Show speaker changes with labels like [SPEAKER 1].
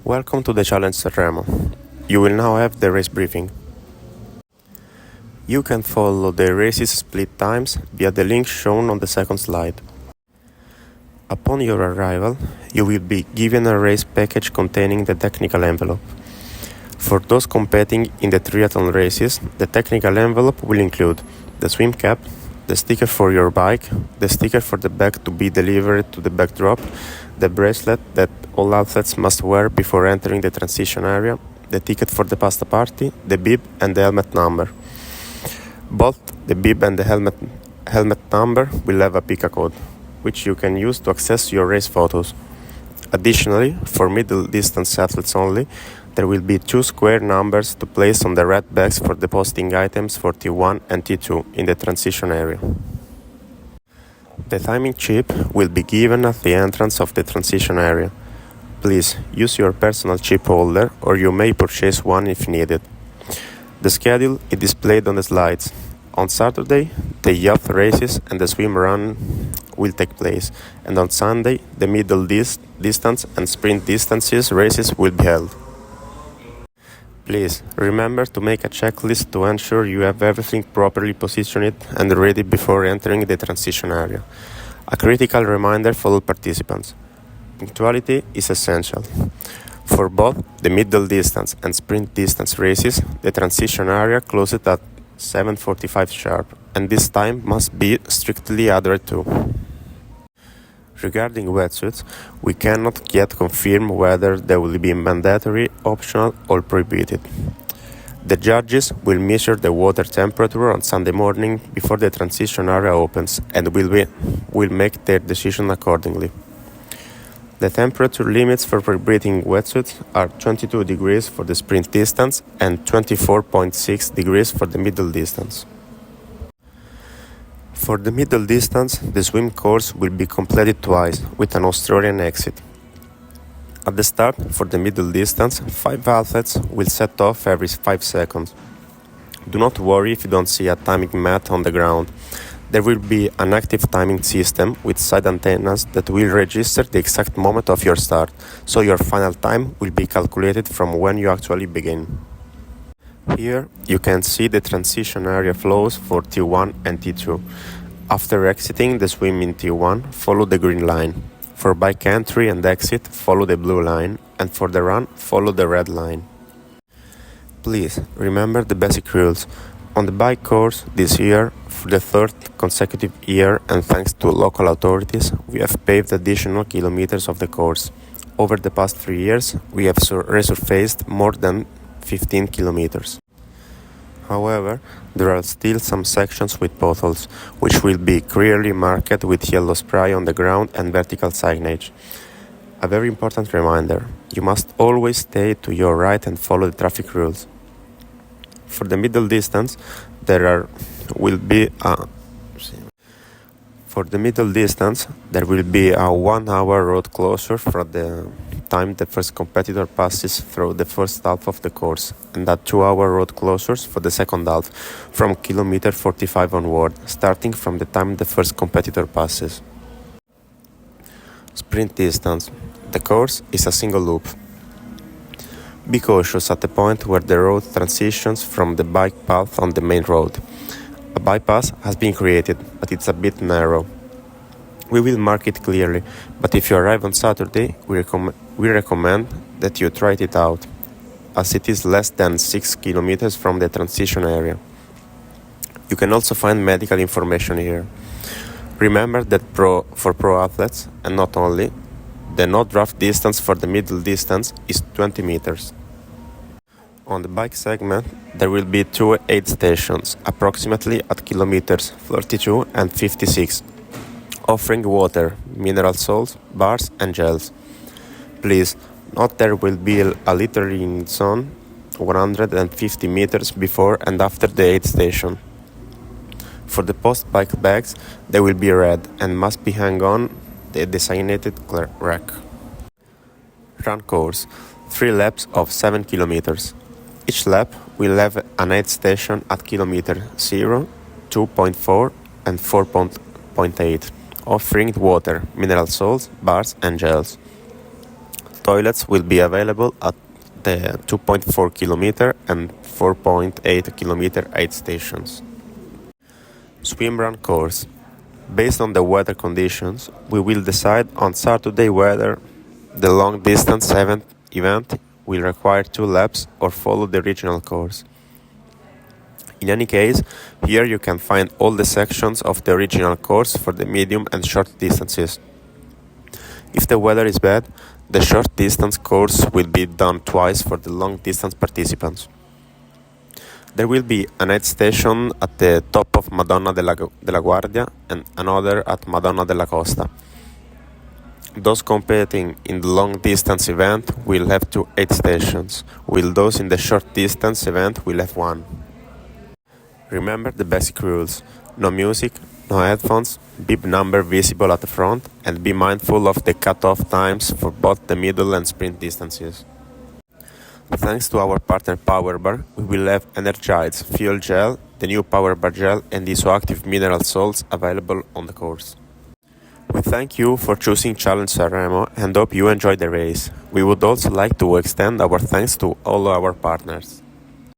[SPEAKER 1] Welcome to the Challenge Remo. You will now have the race briefing. You can follow the race's split times via the link shown on the second slide. Upon your arrival, you will be given a race package containing the technical envelope. For those competing in the triathlon races, the technical envelope will include the swim cap, the sticker for your bike, the sticker for the bag to be delivered to the backdrop, the bracelet that all athletes must wear before entering the transition area, the ticket for the pasta party, the bib and the helmet number. Both the bib and the helmet number will have a Pika code, which you can use to access your race photos. Additionally, for middle distance athletes only, there will be 2 square numbers to place on the red bags for depositing items for T1 and T2 in the transition area. The timing chip will be given at the entrance of the transition area. Please use your personal chip holder, or you may purchase one if needed. The schedule is displayed on the slides. On Saturday, the youth races and the Swimrun will take place, and on Sunday, the middle distance and sprint distances races will be held. Please remember to make a checklist to ensure you have everything properly positioned and ready before entering the transition area. A critical reminder for all participants: punctuality is essential. For both the middle distance and sprint distance races, the transition area closes at 7:45 sharp, and this time must be strictly adhered to. Regarding wetsuits, we cannot yet confirm whether they will be mandatory, optional, or prohibited. The judges will measure the water temperature on Sunday morning before the transition area opens and will make their decision accordingly. The temperature limits for prohibiting wetsuits are 22 degrees for the sprint distance and 24.6 degrees for the middle distance. For the middle distance, the swim course will be completed twice with an Australian exit. At the start, for the middle distance, 5 athletes will set off every 5 seconds. Do not worry if you don't see a timing mat on the ground. There will be an active timing system with side antennas that will register the exact moment of your start, so your final time will be calculated from when you actually begin. Here you can see the transition area flows for T1 and T2. After exiting the swim in T1, follow the green line. For bike entry and exit, follow the blue line, and for the run, follow the red line. Please remember the basic rules. On the bike course this year, for the 3rd consecutive year, and thanks to local authorities, we have paved additional kilometers of the course. Over the past 3 years, we have resurfaced more than 15 kilometers. However, there are still some sections with potholes, which will be clearly marked with yellow spray on the ground and vertical signage. A very important reminder: you must always stay to your right and follow the traffic rules. For the middle distance, there will be a 1-hour road closure from the time the first competitor passes through the first half of the course, and a 2-hour road closures for the second half from kilometer 45 onward, starting from the time the first competitor passes. Sprint distance. The course is a single loop. Be cautious at the point where the road transitions from the bike path on the main road. A bypass has been created, but it's a bit narrow. We will mark it clearly, but if you arrive on Saturday, we recommend that you try it out, as it is less than 6 kilometers from the transition area. You can also find medical information here. Remember that for pro athletes, and not only, the no draft distance for the middle distance is 20 meters. On the bike segment, there will be 2 aid stations, approximately at kilometers 32 and 56, offering water, mineral salts, bars and gels. Please note there will be a littering zone 150 meters before and after the aid station. For the post-bike bags, they will be red and must be hung on the designated rack. Run course, 3 laps of 7 kilometers. Each lap will have an aid station at kilometer 0, 2.4 and 4.8, offering water, mineral salts, bars and gels. Toilets will be available at the 2.4 km and 4.8 km aid stations. Swimrun course. Based on the weather conditions, we will decide on Saturday whether the long distance event will require 2 laps or follow the regional course. In any case, here you can find all the sections of the original course for the medium and short distances. If the weather is bad, the short distance course will be done twice for the long distance participants. There will be an aid station at the top of Madonna della Guardia and another at Madonna della Costa. Those competing in the long distance event will have 2 aid stations, while those in the short distance event will have 1. Remember the basic rules: no music, no headphones, bib number visible at the front, and be mindful of the cut-off times for both the middle and sprint distances. Thanks to our partner Powerbar, we will have Energize Fuel Gel, the new Powerbar Gel, and isoactive mineral salts available on the course. We thank you for choosing Challenge Sanremo and hope you enjoyed the race. We would also like to extend our thanks to all our partners.